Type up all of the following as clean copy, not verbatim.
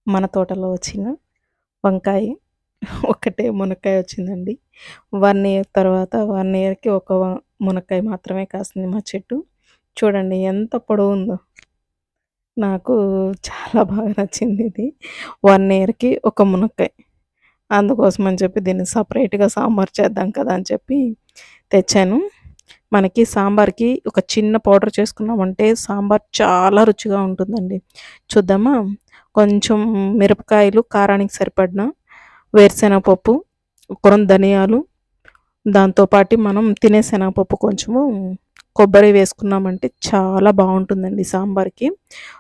మన తోటలో వచ్చిన వంకాయ ఒకటే మునక్కాయ వచ్చిందండి. 1 ఇయర్ తర్వాత 1 ఇయర్‌కి ఒక మునక్కాయ మాత్రమే కాసింది మా చెట్టు. చూడండి ఎంత పొడవుందో. నాకు చాలా బాగా నచ్చిందిది. 1 ఇయర్‌కి ఒక మునక్కాయ. అందుకోసమని చెప్పి దీన్ని సెపరేట్‌గా సాంబార్ చేద్దాం కదా అని చెప్పి తెచ్చాను. మనకి సాంబార్‌కి ఒక చిన్న పౌడర్ చేసుకున్నామంటే సాంబార్ చాలా రుచిగా ఉంటుందండి. చూద్దామా? కొంచెం మిరపకాయలు కారానికి సరిపడిన వేరుశెనగపప్పు, కొరం ధనియాలు, దాంతో పాటు మనం తినే శనగపప్పు కొంచెము, కొబ్బరి వేసుకున్నామంటే చాలా బావుంటుందండి సాంబార్‌కి.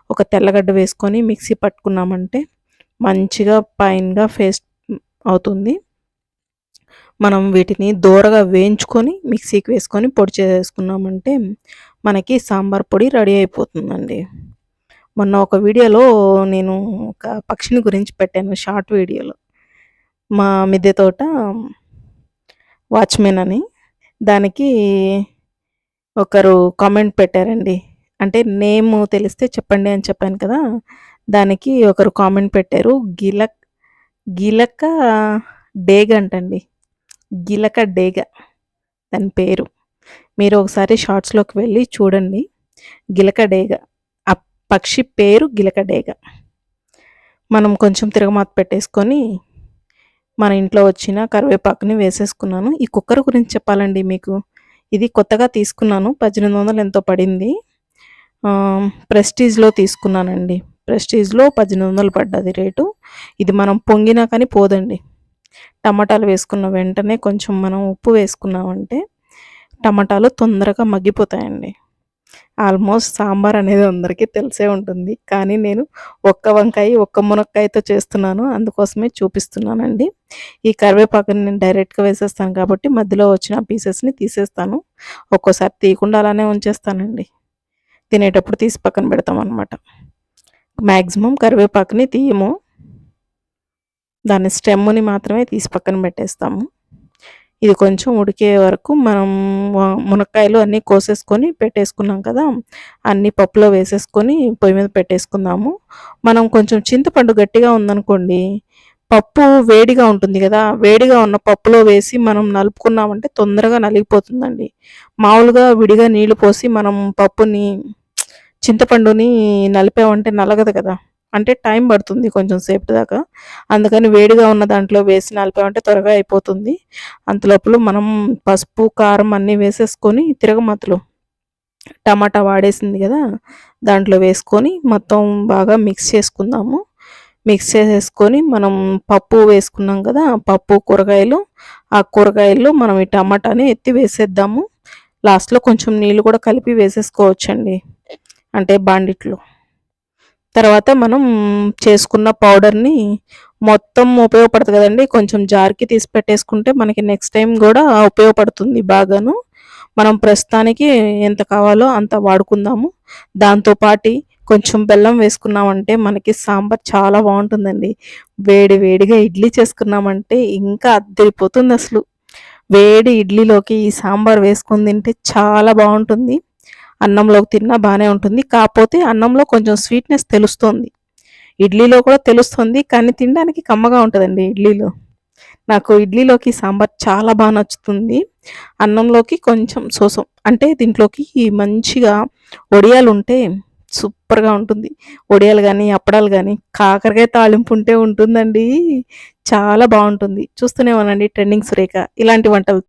ఒక తెల్లగడ్డ వేసుకొని మిక్సీ పట్టుకున్నామంటే మంచిగా ఫైన్‌గా పేస్ట్ అవుతుంది. మనం వీటిని దోరగా వేయించుకొని మిక్సీకి వేసుకొని పొడి చేసేసుకున్నామంటే మనకి సాంబార్ పొడి రెడీ అయిపోతుందండి. మొన్న ఒక వీడియోలో నేను ఒక పక్షిని గురించి పెట్టాను షార్ట్ వీడియోలో. మా మిద్దె తోట వాచ్‌మెన్ అని. దానికి ఒకరు కామెంట్ పెట్టారండి. అంటే నేమ్ తెలిస్తే చెప్పండి అని చెప్పాను కదా! దానికి ఒకరు కామెంట్ పెట్టారు. గిలక డేగ అంటండి. గిలక డేగ దాని పేరు. మీరు ఒకసారి షార్ట్స్‌లోకి వెళ్ళి చూడండి. గిలక డేగ. ఆ పక్షి పేరు గిలక డేగ. మనం కొంచెం తిరగమాత పెట్టేసుకొని మన ఇంట్లో వచ్చిన కరివేపాకుని వేసేసుకున్నాను. ఈ కుక్కర్ గురించి చెప్పాలండి మీకు. ఇది కొత్తగా తీసుకున్నాను. 1800 ఎంతో పడింది. ప్రెస్టీజ్‌లో తీసుకున్నానండి. ప్రెస్టీజ్‌లో 1800 పడ్డది రేటు. ఇది మనం పొంగినా కానీ పోదండి. టమాటాలు వేసుకున్న వెంటనే కొంచెం మనం ఉప్పు వేసుకున్నామంటే టమాటాలు తొందరగా మగ్గిపోతాయండి. ఆల్మోస్ట్ సాంబార్ అనేది అందరికీ తెలిసే ఉంటుంది. కానీ నేను ఒక్క వంకాయ, ఒక్క మునక్కాయతో చేస్తున్నాను. అందుకోసమే చూపిస్తున్నానండి. ఈ కరివేపాకుని నేను డైరెక్ట్‌గా వేసేస్తాను కాబట్టి మధ్యలో వచ్చిన పీసెస్‌ని తీసేస్తాను. ఒక్కోసారి తీయకుండా అలానే ఉంచేస్తానండి. తినేటప్పుడు తీసి పక్కన పెడతామనమాట. మ్యాక్సిమం కరివేపాకుని తీయము. దాని స్టెమ్‌ని మాత్రమే తీసి పక్కన పెట్టేస్తాము. ఇది కొంచెం ఉడికే వరకు మనం మునక్కాయలు అన్నీ కోసేసుకొని పెట్టేసుకున్నాం కదా! అన్నీ పప్పులో వేసేసుకొని పొయ్యి మీద పెట్టేసుకుందాము. మనం కొంచెం చింతపండు గట్టిగా ఉందనుకోండి, పప్పు వేడిగా ఉంటుంది కదా! వేడిగా ఉన్న పప్పులో వేసి మనం నలుపుకున్నామంటే తొందరగా నలిగిపోతుందండి. మామూలుగా విడిగా నీళ్లు పోసి మనం పప్పుని చింతపండుని నలిపామంటే నలగదు కదా! అంటే టైం పడుతుంది కొంచెం సేపటి దాకా. అందుకని వేడిగా ఉన్న దాంట్లో వేసి నలిపామంటే త్వరగా అయిపోతుంది. అంతలోపల మనం పసుపు, కారం అన్నీ వేసేసుకొని తిరగమాతలో టమాటా వాడేసింది కదా! దాంట్లో వేసుకొని మొత్తం బాగా మిక్స్ చేసుకుందాము. మిక్స్ చేసేసుకొని మనం పప్పు వేసుకున్నాం కదా! పప్పు, కూరగాయలు, ఆ కూరగాయల్లో మనం ఈ టమాటాని ఎత్తి వేసేద్దాము. లాస్ట్‌లో కొంచెం నీళ్ళు కూడా కలిపి వేసేసుకోవచ్చండి. అంటే బాండిట్లో. తర్వాత మనం చేసుకున్న పౌడర్‌ని మొత్తం ఉపయోగపడతది కదండీ! కొంచెం జార్‌కి తీసి పెట్టేసుకుంటే మనకి నెక్స్ట్ టైమ్ గూడా ఉపయోగపడుతుంది బాగాను. మనం ప్రస్తుతానికి ఎంత కావాలో అంత వాడుకుందాము. దాంతో పాటి కొంచెం బెల్లం వేసుకున్నామంటే మనకి సాంబార్ చాలా బావుంటుందండి. వేడి వేడిగా ఇడ్లీ చేసుకున్నామంటే ఇంకా అద్దిరిపోతుందసలు. వేడి ఇడ్లీలోకి ఈ సాంబార్ వేసుకొని తింటే చాలా బావుంటుంది. అన్నంలోకి తిన్నా బానే ఉంటుంది. కాపోతే అన్నంలో కొంచెం స్వీట్‌నెస్ తెలుస్తోంది. ఇడ్లీలో కూడా తెలుస్తుంది. కానీ తినడానికి కమ్మగా ఉంటదండి ఇడ్లీలో. నాకు ఇడ్లీలోకి సాంబార్ చాలా బా నచ్చుతుంది. అన్నంలోకి కొంచెం సోసం. అంటే దీంట్లోకి మంచిగా వడియాలుంటే సూపర్‌గా ఉంటుంది. వడియాలు గానీ, అప్పడాలు గానీ, కాకరకాయ తాలింపు ఉంటే ఉంటుందండి. చాలా బావుంటుంది. చూస్తూనే ఉండండి ట్రెండింగ్ సురేఖ. ఇలాంటి వంటలు